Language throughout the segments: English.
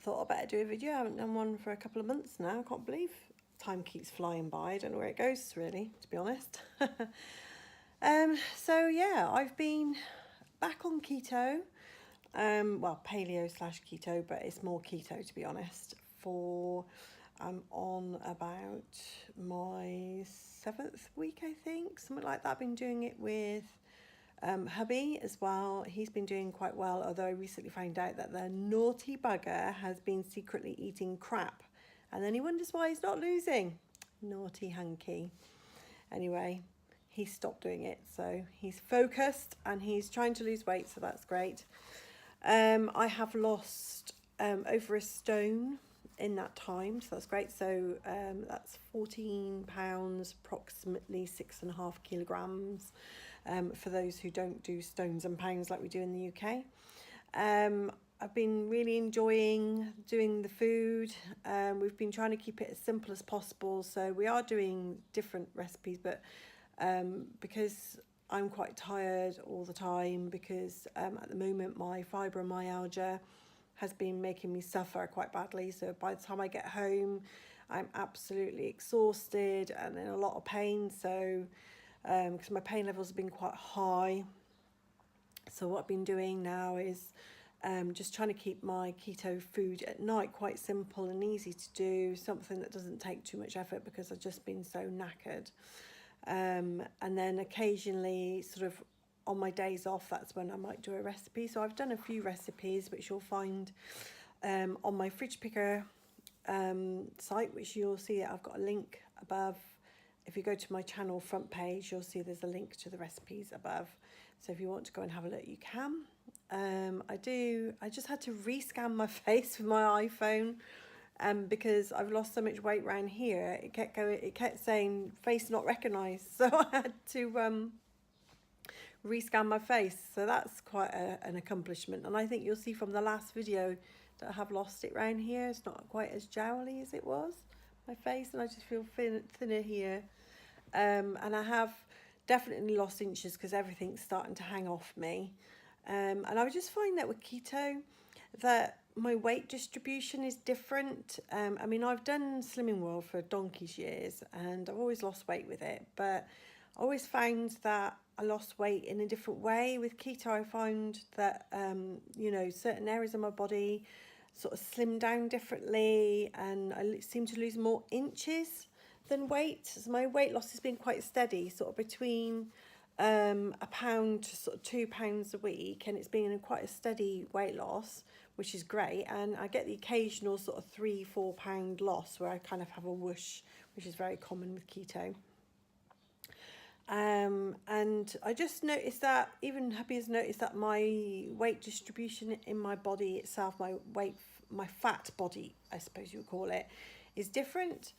thought I'd better do a video. I haven't done one for a couple of months now. I can't believe time keeps flying by. I don't know where it goes, really, to be honest. So yeah, I've been back on keto. Well, paleo / keto, but it's more keto, to be honest. I'm on about my 7th week, I think, something like that. I've been doing it with hubby as well. He's been doing quite well, although I recently found out that the naughty bugger has been secretly eating crap, and then he wonders why he's not losing. Naughty hunky. Anyway, he stopped doing it, so he's focused and he's trying to lose weight, so that's great. I have lost over a stone in that time, so that's great. So that's 14 pounds, approximately 6.5 kilograms, for those who don't do stones and pounds like we do in the UK. I've been really enjoying doing the food. We've been trying to keep it as simple as possible, so we are doing different recipes, but because I'm quite tired all the time, because at the moment my fibromyalgia has been making me suffer quite badly. So by the time I get home, I'm absolutely exhausted and in a lot of pain. So because my pain levels have been quite high. So what I've been doing now is just trying to keep my keto food at night quite simple and easy to do, something that doesn't take too much effort because I've just been so knackered. And then occasionally, sort of on my days off, that's when I might do a recipe. So I've done a few recipes which you'll find on my fridge picker site, which you'll see I've got a link above. If you go to my channel front page, you'll see there's a link to the recipes above. So if you want to go and have a look, you can. I just had to rescan my face with my iPhone. Because I've lost so much weight around here, it kept saying face not recognised, so I had to rescan my face. So that's quite an accomplishment, and I think you'll see from the last video that I have lost it around here. It's not quite as jowly as it was, my face, and I just feel thinner here, and I have definitely lost inches because everything's starting to hang off me, and I just find that with keto that my weight distribution is different. I mean, I've done Slimming World for donkey's years and I've always lost weight with it, but I always found that I lost weight in a different way. With keto, I found that, you know, certain areas of my body sort of slim down differently, and I seem to lose more inches than weight. So my weight loss has been quite steady, sort of between a pound to sort of 2 pounds a week, and it's been quite a steady weight loss, which is great. And I get the occasional sort of 3-4 pound loss where I kind of have a whoosh, which is very common with keto. And I just noticed that, even hubby has noticed that my weight distribution in my body itself, my fat body, I suppose you would call it, is different.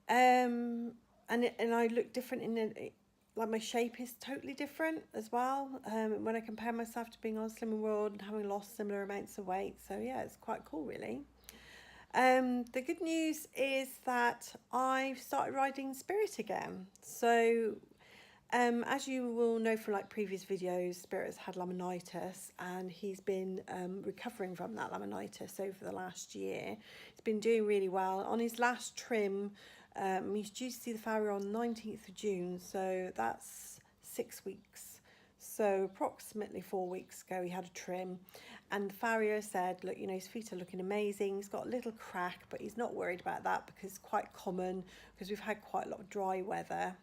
And I look different like my shape is totally different as well, when I compare myself to being on Slimming World and having lost similar amounts of weight. So yeah, it's quite cool, really. The good news is that I've started riding Spirit again. So as you will know from like previous videos, Spirit's had laminitis, and he's been recovering from that laminitis over the last year. He's been doing really well. On his last trim, he's due to see the farrier on 19th of June, so that's 6 weeks. So approximately 4 weeks ago he had a trim, and the farrier said, look, you know, his feet are looking amazing. He's got a little crack, but he's not worried about that because it's quite common, because we've had quite a lot of dry weather.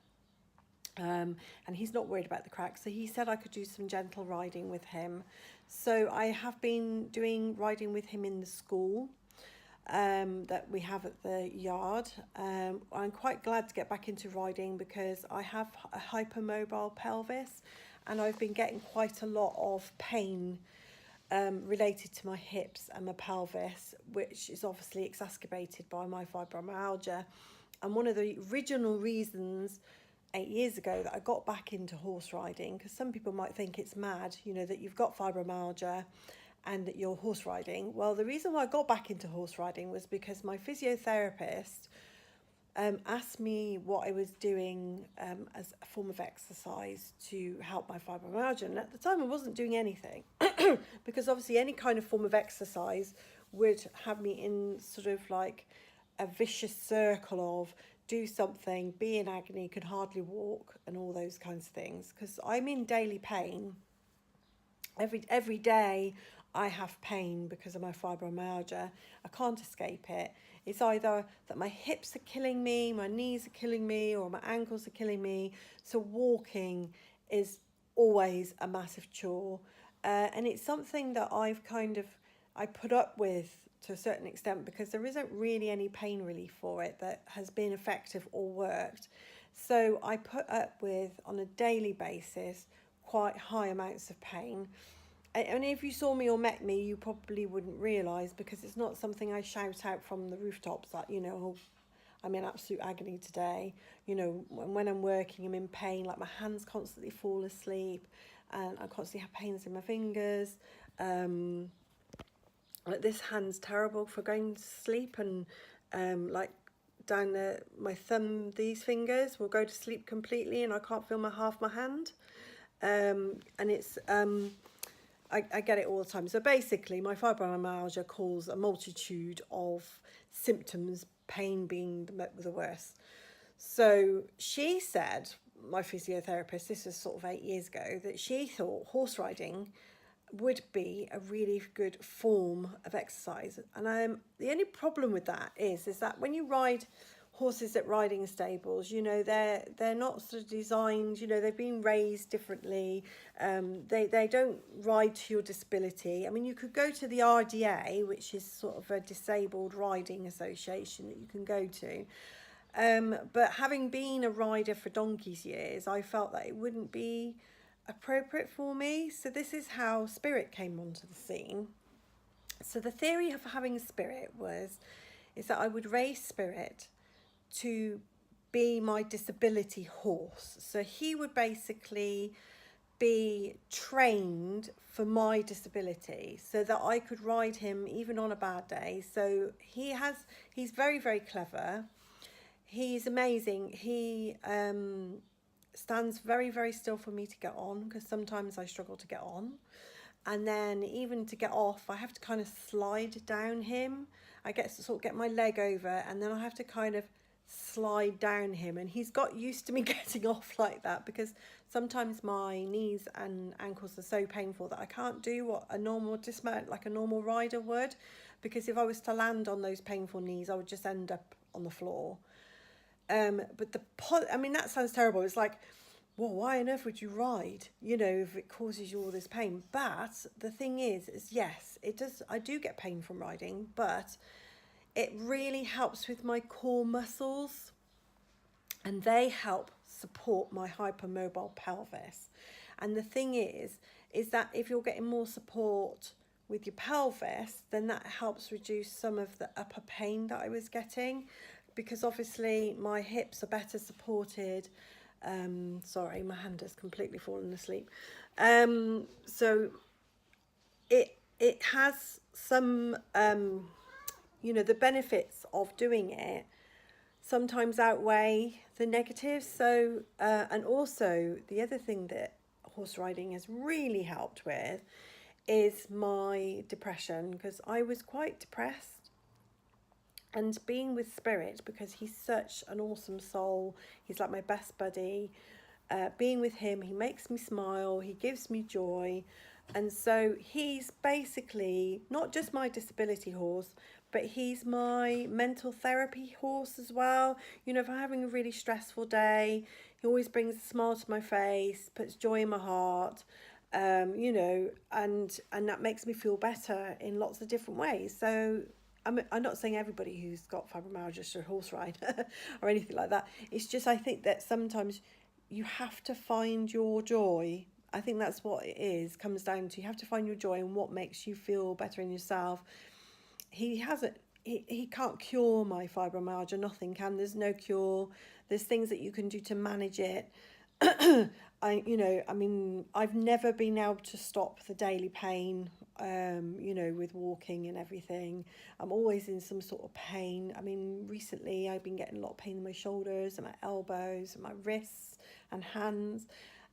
And he's not worried about the crack, so he said I could do some gentle riding with him. So I have been doing riding with him in the school that we have at the yard. I'm quite glad to get back into riding because I have a hypermobile pelvis, and I've been getting quite a lot of pain related to my hips and my pelvis, which is obviously exacerbated by my fibromyalgia. And one of the original reasons 8 years ago that I got back into horse riding, because some people might think it's mad, you know, that you've got fibromyalgia and that you're horse riding. Well, the reason why I got back into horse riding was because my physiotherapist asked me what I was doing as a form of exercise to help my fibromyalgia. And at the time I wasn't doing anything because obviously any kind of form of exercise would have me in sort of like a vicious circle of do something, be in agony, could hardly walk, and all those kinds of things. Because I'm in daily pain. Every day I have pain because of my fibromyalgia. I can't escape it. It's either that my hips are killing me, my knees are killing me, or my ankles are killing me. So walking is always a massive chore. And it's something that I put up with to a certain extent because there isn't really any pain relief for it that has been effective or worked. So I put up with, on a daily basis, quite high amounts of pain. And if you saw me or met me, you probably wouldn't realise, because it's not something I shout out from the rooftops that, oh, I'm in absolute agony today. When I'm working, I'm in pain, like my hands constantly fall asleep and I constantly have pains in my fingers. Like this hand's terrible for going to sleep, and like down my thumb, these fingers will go to sleep completely and I can't feel half my hand. And it's I get it all the time. So basically, my fibromyalgia causes a multitude of symptoms, pain being the worst. So she said, my physiotherapist, this was sort of 8 years ago, that she thought horse riding would be a really good form of exercise. And the only problem with that is that when you ride horses at riding stables, they're not sort of designed, they've been raised differently. They don't ride to your disability. I mean, you could go to the RDA, which is sort of a disabled riding association that you can go to. But having been a rider for donkey's years, I felt that it wouldn't be appropriate for me. So this is how Spirit came onto the scene. So the theory of having Spirit is that I would raise Spirit to be my disability horse. So he would basically be trained for my disability so that I could ride him even on a bad day. So he's very, very clever. He's amazing. He stands very, very still for me to get on, because sometimes I struggle to get on. And then even to get off, I have to kind of slide down him. I get my leg over, and then I have to kind of slide down him. And he's got used to me getting off like that, because sometimes my knees and ankles are so painful that I can't do what a normal dismount, like a normal rider would, because if I was to land on those painful knees, I would just end up on the floor. But that sounds terrible. It's like, well, why on earth would you ride, if it causes you all this pain? But the thing is yes, it does. I do get pain from riding, but it really helps with my core muscles, and they help support my hypermobile pelvis. And the thing is that if you're getting more support with your pelvis, then that helps reduce some of the upper pain that I was getting, because obviously my hips are better supported. Sorry, my hand has completely fallen asleep. So it has some, the benefits of doing it sometimes outweigh the negatives. So, and also the other thing that horse riding has really helped with is my depression, because I was quite depressed. And being with Spirit, because he's such an awesome soul, he's like my best buddy. Being with him, he makes me smile, he gives me joy. And so he's basically not just my disability horse, but he's my mental therapy horse as well. If I'm having a really stressful day, he always brings a smile to my face, puts joy in my heart, and that makes me feel better in lots of different ways. So I'm not saying everybody who's got fibromyalgia should horse ride or anything like that. It's just, I think that sometimes you have to find your joy. I think that's what it comes down to. You have to find your joy and what makes you feel better in yourself. He can't cure my fibromyalgia, nothing can. There's no cure. There's things that you can do to manage it. I've never been able to stop the daily pain, with walking and everything. I'm always in some sort of pain. Recently I've been getting a lot of pain in my shoulders and my elbows and my wrists and hands.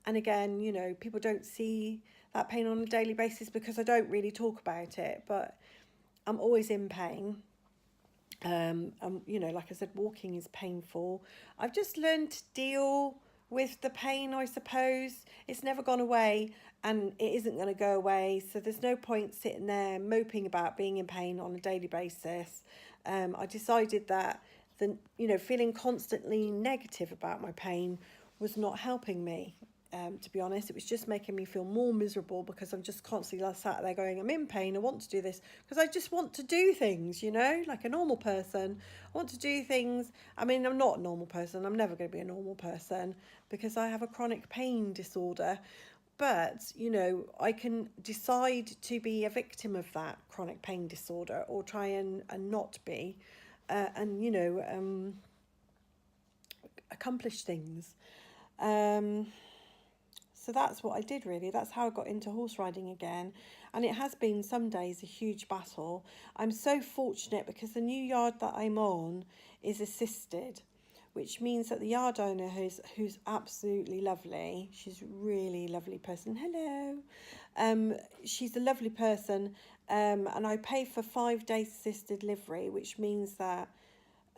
And again, people don't see that pain on a daily basis because I don't really talk about it. But I'm always in pain. You know, like I said, walking is painful. I've just learned to deal with the pain, I suppose. It's never gone away, and it isn't going to go away. So there's no point sitting there moping about being in pain on a daily basis. I decided that feeling constantly negative about my pain was not helping me. To be honest, it was just making me feel more miserable because I'm just constantly sat there going, I'm in pain, I want to do this, because I just want to do things, like a normal person. I want to do things. I mean, I'm not a normal person. I'm never going to be a normal person because I have a chronic pain disorder. But, I can decide to be a victim of that chronic pain disorder or try and not be, accomplish things. So that's what I did, really. That's how I got into horse riding again. And it has been some days a huge battle. I'm so fortunate because the new yard that I'm on is assisted, which means that the yard owner, who's absolutely lovely, she's a really lovely person. Hello. She's a lovely person. And I pay for 5 days assisted delivery, which means that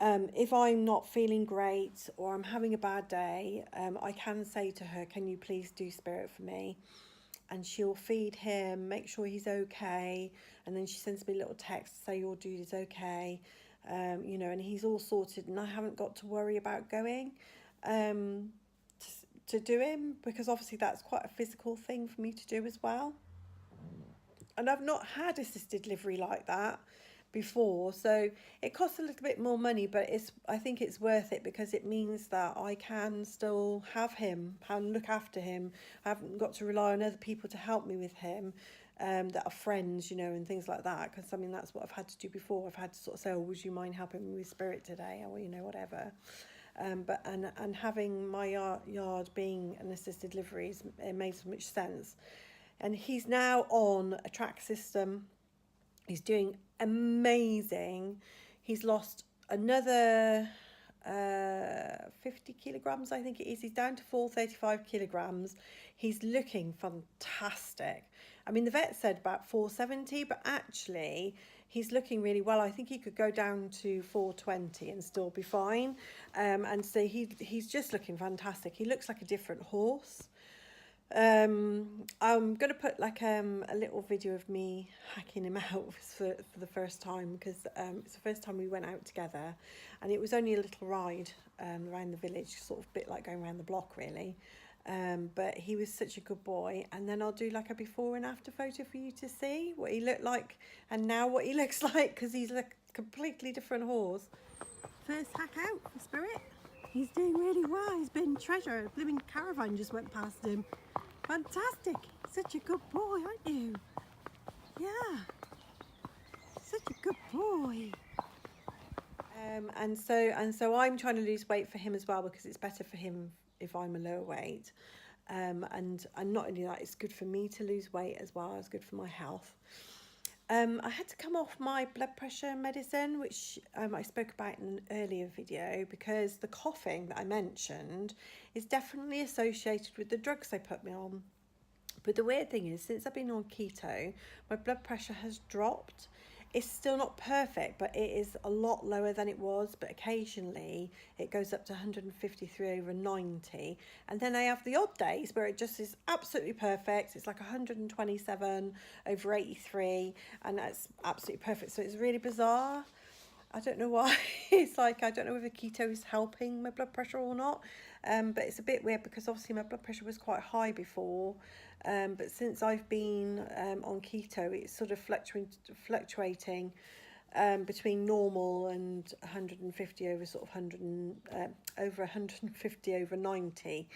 if I'm not feeling great or I'm having a bad day, I can say to her, can you please do spirit for me? And she'll feed him, make sure he's okay. And then she sends me a little text to say your dude is okay. And he's all sorted and I haven't got to worry about going to do him, because obviously that's quite a physical thing for me to do as well. And I've not had assisted delivery like that before, so it costs a little bit more money, but I think it's worth it because it means that I can still have him and look after him. I haven't got to rely on other people to help me with him, that are friends, and things like that, because that's what I've had to do before. I've had to sort of say, would you mind helping me with spirit today, or whatever. But having my yard being an assisted delivery, it made so much sense. And he's now on a track system. He's doing amazing. He's lost another 50 kilograms, I think it is. He's down to 435 kilograms. He's looking fantastic. I mean, the vet said about 470, but actually he's looking really well. I think he could go down to 420 and still be fine. And so he's just looking fantastic. He looks like a different horse. I'm going to put like a little video of me hacking him out for the first time, because it's the first time we went out together, and it was only a little ride around the village, sort of a bit like going around the block really. But he was such a good boy, and then I'll do like a before and after photo for you to see what he looked like and now what he looks like, because he's like a completely different horse. First hack out for Spirit. He's doing really well. He's been treasure. A blooming caravan just went past him. Fantastic. Such a good boy, aren't you? Yeah. Such a good boy. And so I'm trying to lose weight for him as well, because it's better for him if I'm a lower weight. And not only that, it's good for me to lose weight as well. It's good for my health. I had to come off my blood pressure medicine, which I spoke about in an earlier video, because the coughing that I mentioned is definitely associated with the drugs they put me on. But the weird thing is, since I've been on keto, my blood pressure has dropped. It's still not perfect, but it is a lot lower than it was. But occasionally it goes up to 153/90. And then I have the odd days where it just is absolutely perfect. It's like 127/83, and that's absolutely perfect. So it's really bizarre. I don't know why. It's like, I don't know whether keto is helping my blood pressure or not. But it's a bit weird, because obviously my blood pressure was quite high before. But since I've been on keto, it's sort of fluctuating between normal and 150 over sort of 150/90.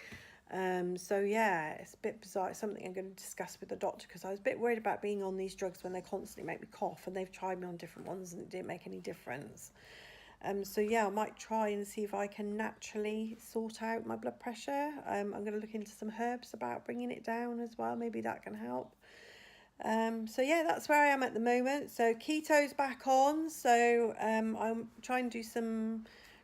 So yeah, it's a bit bizarre. It's something I'm going to discuss with the doctor, because I was a bit worried about being on these drugs when they constantly make me cough, and they've tried me on different ones and it didn't make any difference. So yeah, I might try and see if I can naturally sort out my blood pressure. I'm going to look into some herbs about bringing it down as well. Maybe that can help. So yeah, that's where I am at the moment. So keto's back on. So I'm trying to do some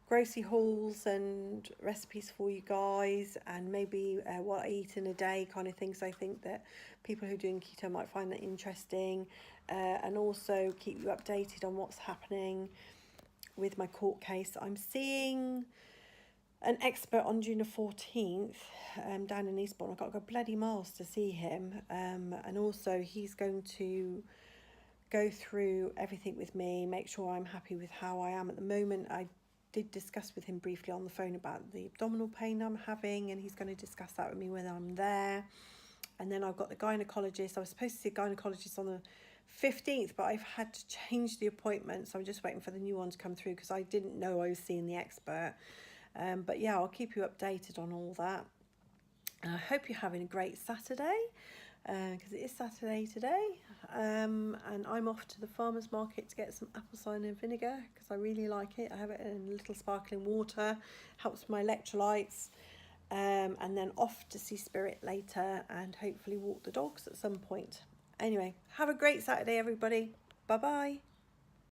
grocery hauls and recipes for you guys, and maybe what I eat in a day kind of things. I think that people who are doing keto might find that interesting, and also keep you updated on what's happening with my court case. I'm seeing an expert on June the 14th down in Eastbourne. I've got to go bloody miles to see him, and also he's going to go through everything with me, make sure I'm happy with how I am at the moment. I did discuss with him briefly on the phone about the abdominal pain I'm having, and he's going to discuss that with me when I'm there. And then I've got the gynecologist. I was supposed to see a gynecologist on the 15th, but I've had to change the appointment, so I'm just waiting for the new one to come through because I didn't know I was seeing the expert. But yeah, I'll keep you updated on all that. I hope you're having a great Saturday, because it is Saturday today, and I'm off to the farmer's market to get some apple cider vinegar because I really like it. I have it in a little sparkling water, helps my electrolytes, and then off to see Spirit later and hopefully walk the dogs at some point. Anyway, have a great Saturday, everybody. Bye bye.